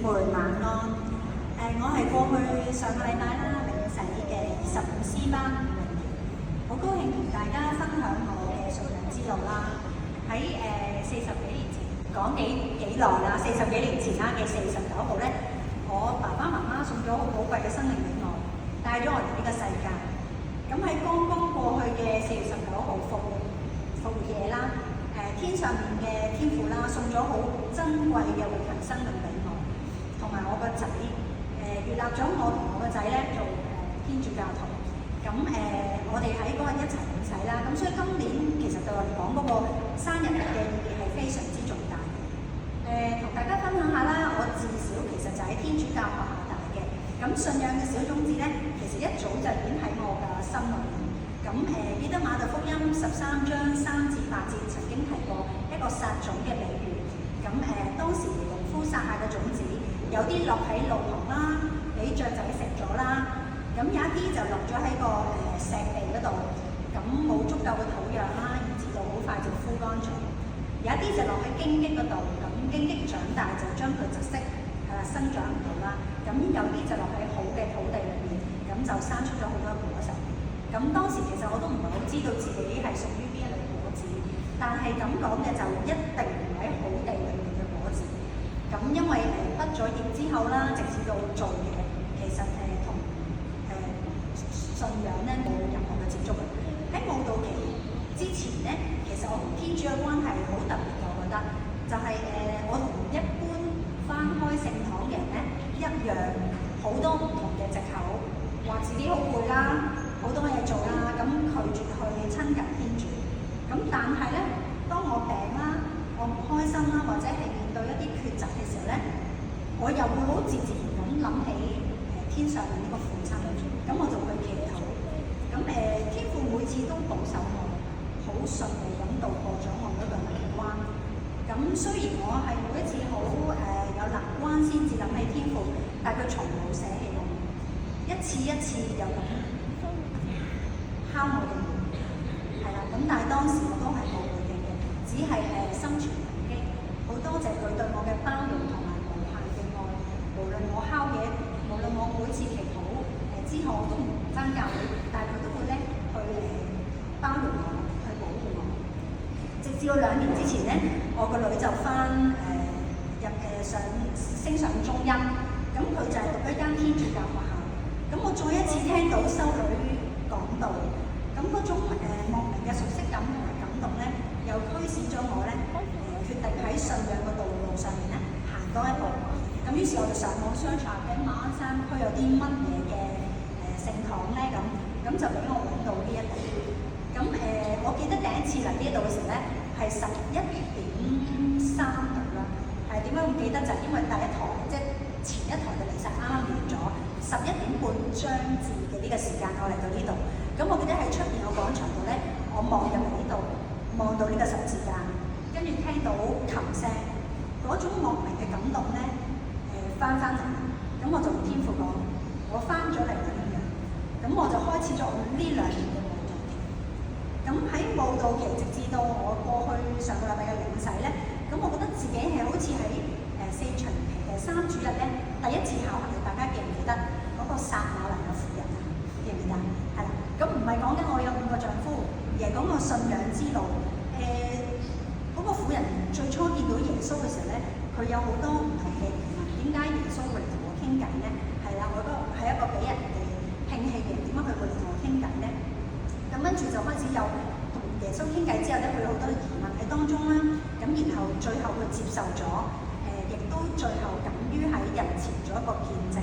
每晚安。我係過去上個禮拜啦領洗嘅25C 班5名，好高興同大家分享我嘅信仰之路啦。喺40幾年前，講幾耐啦，40幾年前啦嘅4月19號咧，我爸爸媽媽送咗好寶貴嘅生命俾我，帶咗我嚟呢個世界。咁喺剛剛過去嘅4月19號復活夜啦，天上面嘅天父啦送咗好珍貴嘅永恆生命俾我，同埋我個仔，悅納咗我同我個仔咧做天主教徒。咁我哋喺嗰日一齊領洗啦。咁所以今年其實對我嚟講嗰個生日嘅意義係非常之重大嘅。同大家分享下啦，我自小其實就喺天主教學校大嘅。咁信仰嘅小種子咧，其實一早就已經喺我嘅心裏面。咁記得馬太福音13章3至8節曾經提過一個撒種嘅比喻。咁當時農夫撒下嘅種子，有啲落喺路旁啦，俾雀仔食咗啦。咁有一啲就落咗喺個石地嗰度，咁冇足夠嘅土壤啦，以致到好快就枯乾咗。有一啲就落喺荊棘嗰度，咁荊棘長大就將佢窒息，生長唔到啦。咁有啲就落喺好嘅土地裏面，咁就生出咗好多果實。咁當時其實我都唔係好知道自己係屬於邊一類果子，但係咁講嘅就一定唔喺好地裏面嘅果子。咁因為畢咗業之後啦，直至到做嘢，其實同信仰咧冇任何嘅接觸嘅。喺慕道期之前咧，其實我同天主嘅關係好特別，我覺得就係我同一般返開聖堂嘅人咧一樣，好多唔同嘅藉口，話自己好攰啦，好多嘢做啦，咁拒絕去親近天主。咁但係咧，當我病啦，我唔開心啦，或者係面對一啲抉擇嘅時候咧，我又會好自然咁諗起天上面呢個父親，咁我就去祈禱。咁天父每次都保守我，好順利咁度過咗我嗰個難關。咁雖然我係每一次好有難關先至諗起天父，但佢從冇捨棄我，一次一次又咁敲我嘅門，係啦。咁但係當時我都係冇回應嘅，只係心存感激，好多謝佢對我嘅包容同埋無限嘅愛。無論我敲嘢，無論我每次祈禱之後我都唔爭教會，但係佢都會咧去包容我，去保護我。直至到2年之前咧，我個女就升上中一，咁佢就係讀一間天主教學校。咁我再一次聽到修女講道，咁嗰種莫名嘅熟悉感同埋感動咧，又驅使咗我咧決定喺信仰嘅道路上面咧行多一步。咁於是我就上網 search 下嘅馬鞍山區有啲乜嘢嘅聖堂咧，咁就俾我揾到呢一度。咁我記得第一次嚟呢一度嘅時候咧，係11:3度啦。點解咁記得？就係因為第一台即係前一台嘅彌撒啱啱完咗，11:30將至嘅呢個時間，我嚟到呢度。咁我記得喺出邊個廣場度咧，我望入嚟呢度，望到呢個十字架，跟住聽到琴聲，嗰種莫名嘅感動咧，翻嚟，咁我就同天父講，我翻咗嚟啦咁樣。咁我就開始咗呢2年嘅慕道期。咁喺慕道期，直至到我過去上個禮拜嘅領洗咧，咁我覺得自己係好似喺4旬期嘅3主日咧，第一次考核，大家記唔記得嗰個撒瑪黎雅婦人啊？記唔記得？係啦，咁唔係講緊我有5個丈夫，而係講個信仰之路。嗰個婦人最初見到耶穌嘅時候咧，佢有好多唔同嘅疑問，點解耶穌會嚟同我傾偈咧？係啦，我係一個俾人哋摒棄嘅人，點解佢會嚟同我傾偈咧？咁跟住就開始有同耶穌傾偈之後咧，佢有好多疑問喺當中啦。咁然後最後佢接受咗，亦都最後敢於喺人前做一個見證。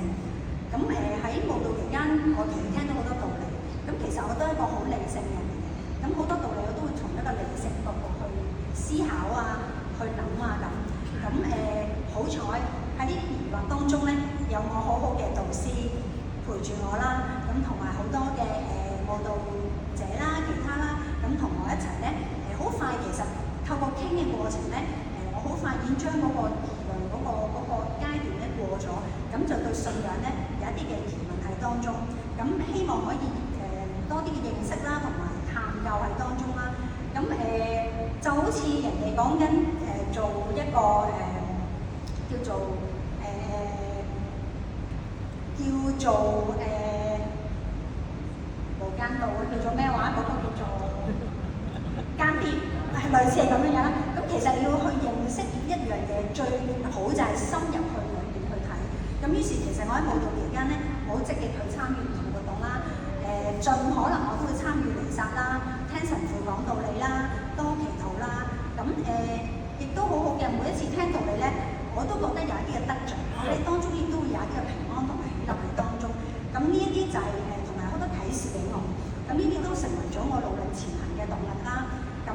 咁喺慕道期間，我其實聽到好多道理。咁其實我都係一個好理性嘅人嚟嘅。咁好多道理我都會從一個理性角度去思考啊，去諗啊咁。咁好彩喺呢啲疑惑當中咧，有我好好嘅導師陪住我啦。咁同埋好多嘅慕道者啦、其他啦，咁同我一齊咧，好快其實透過傾嘅過程咧，我好快已經將嗰個疑慮嗰個階段咧過咗，咁就對信仰咧有一啲嘅疑問喺當中，咁希望可以多啲嘅認識啦，同埋探究喺當中啦，咁就好似人哋講緊做一個叫做做無間道啊，叫做咩話？嗰、個叫做間諜，係類似係咁樣樣啦。咁其實你要去認識一樣嘢，最好就係深入去裏邊去睇。咁於是其實我喺舞蹈期間咧，好積極去參與唔同活動啦。盡可能我都會參與彌撒啦，聽神父講道理啦，多祈禱啦。咁亦都好好嘅，每一次聽道理咧，我都覺得有一啲嘅得着，我哋當中亦都會有一啲嘅平安同埋喜樂喺當中。咁呢一啲就係同埋好多啟示俾我。咁呢啲都成為咗我努力前行嘅動力啦。咁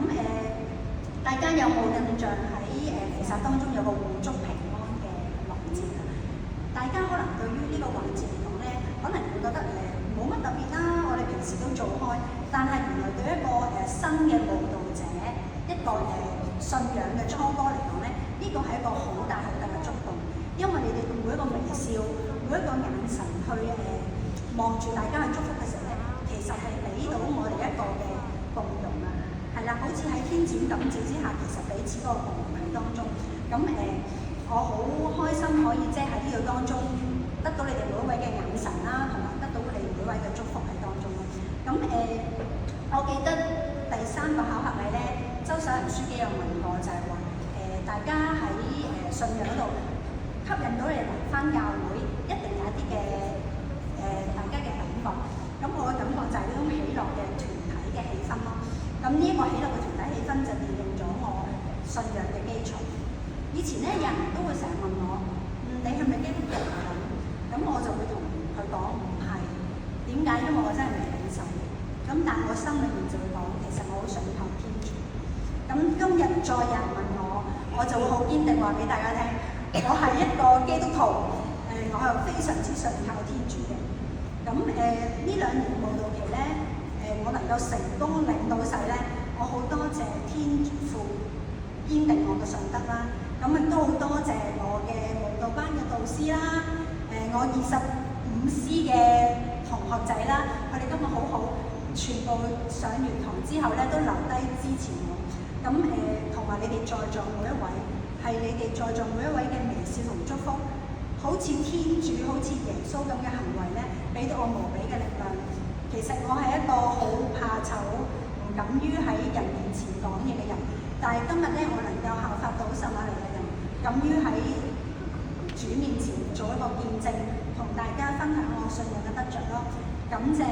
大家有冇印象喺彌撒當中有個互祝平安嘅環節啊？大家可能對於呢個環節嚟講咧，可能會覺得冇乜特別啦，我哋平時都做開。但係原來對一個新嘅舞蹈者，一個信仰嘅初哥嚟講咧，呢個係一個好大好大嘅觸動，因為你哋每一個微笑，每一個眼神去望住大家去祝福嘅時候咧，其實係俾到我哋一個嘅共融啊，係啦，好似喺天主感召之下，其實彼此嗰個共融喺當中。咁我好開心可以即係喺呢個當中得到你哋每一位嘅眼神啦，同埋得到你哋每一位嘅祝福喺當中咯。咁我記得第3個考核禮咧，周守仁書記有問過，就係話大家喺信仰嗰度吸引到你哋嚟返教會，一定有一啲嘅大家嘅感覺。咁我嘅感覺就係呢種喜樂嘅團體嘅氣氛咯。咁呢一個喜樂嘅團體氣氛就奠定咗我信仰嘅基礎。以前咧，有人都會成日問我，你係咪基督徒啊？咁我就會同佢講唔係。點解？因為我真係未領洗。咁但係我心裏面就會講，其實我好想靠天主。咁今日再有人問我，我就會好堅定話俾大家聽，我係一個基督徒。我係非常之信靠天主嘅。咁呢2年舞蹈期咧，我能夠成功領到洗咧，我好多謝天父堅定我嘅信德啦。咁亦都好多謝我嘅舞蹈班嘅導師啦，我25師嘅同學仔啦，佢哋今日好好，全部上完堂之後咧都留低支持我。咁同埋你哋在座每一位，係你哋在座每一位嘅微笑同祝福，好似天主好似耶穌咁嘅行為咧，俾到我無比嘅力量。其實我係一個好怕醜、唔敢於喺人面前講嘢嘅人，但係今日咧我能夠效法到撒瑪利亞人，敢於喺主面前做一個見證，同大家分享我信仰嘅得着咯。感謝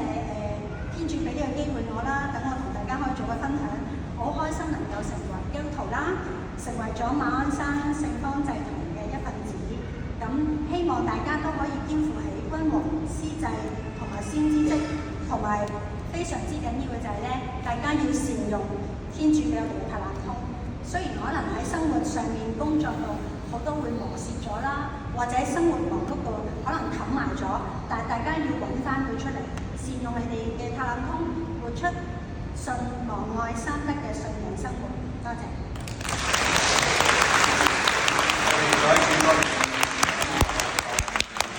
天主俾呢個機會我啦，等我同大家可以做個分享。我好開心能夠成為基督徒啦，成為咗馬鞍山聖方濟堂嘅一份子。咁希望大家都可以肩負起君王、司祭同埋先知職，同埋非常之緊要嘅就係咧，大家要善用天主俾我哋嘅塔冷通。雖然可能喺生活上面、工作度好多會磨蝕咗啦，或者生活忙碌度可能冚埋咗，但係大家要揾翻佢出嚟，善用你哋嘅塔冷通，活出信望愛三德嘅信仰生活。多謝。